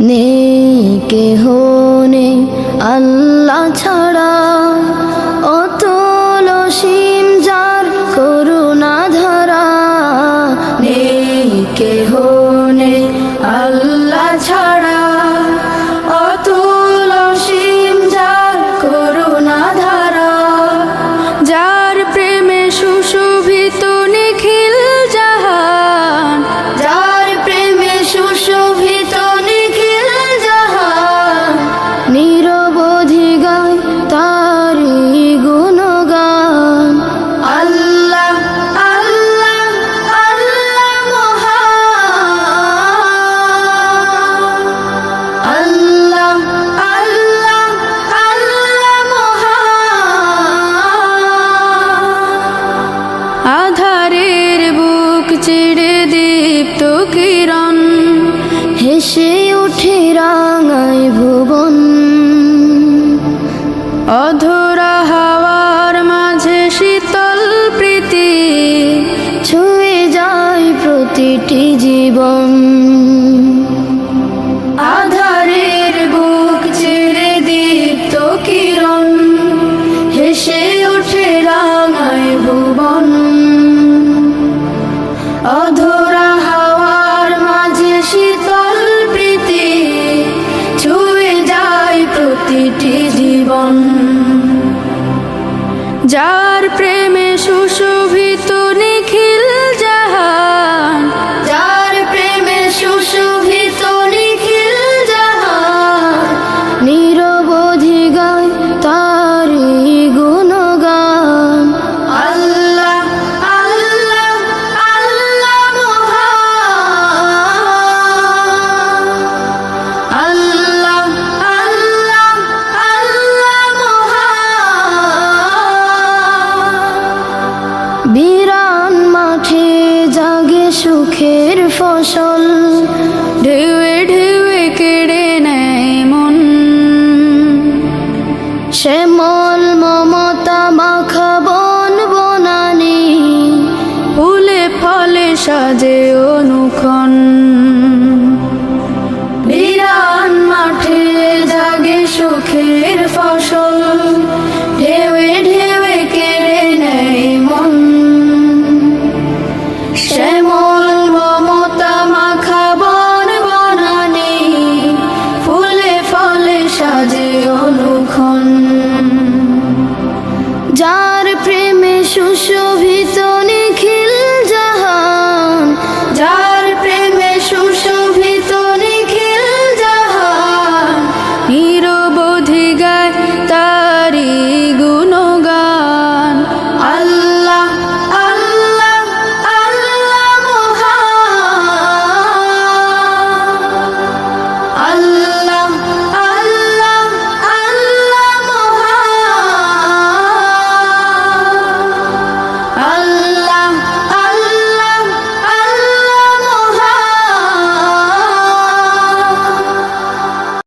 নেই কেহ নেই আল্লাহ ছাড়া, অতল অসীম যার করুণা ধারা। নেই কেহ নেই আল্লাহ ছাড়া, অতল অসীম যার করুণা ধারা। যার প্রেমে সুশোভিত নিখিল জাহান, যার প্রেমে সুশোভিত নিখিল জাহান, নিরবধি গায় তারি গুণগান। আল্লাহ আল্লাহ আল্লাহ মহান, আল্লাহ আল্লাহ আল্লাহ মহান। আধারের বুক চিড়ে দীপ্ত কিরণ, হেসে উঠে রাঙায় ভুবন। অধরা হাওয়ার মাঝে শীতল প্রীতি, ছুঁয়ে যায় প্রতিটি জীবন। আধারের বুক চিরে দীপ্ত কিরণ, হেসে উঠে রাঙায় ভুবন। অধরা হাওয়ার মাঝে শীতল প্রীতি, ছুঁয়ে যায় প্রতিটি জীবন। যার প্রেমে সুশোভিত নিখিল জাহান, যার প্রেমে সুশোভিত নিখিল জাহান, নিরবধি গায় তারি গুণগান। আল্লাহ আল্লাহ আল্লাহ মহান, আল্লাহ আল্লাহ আল্লাহ মহান। বিরান মাঠে জাগে সুখের ফসল,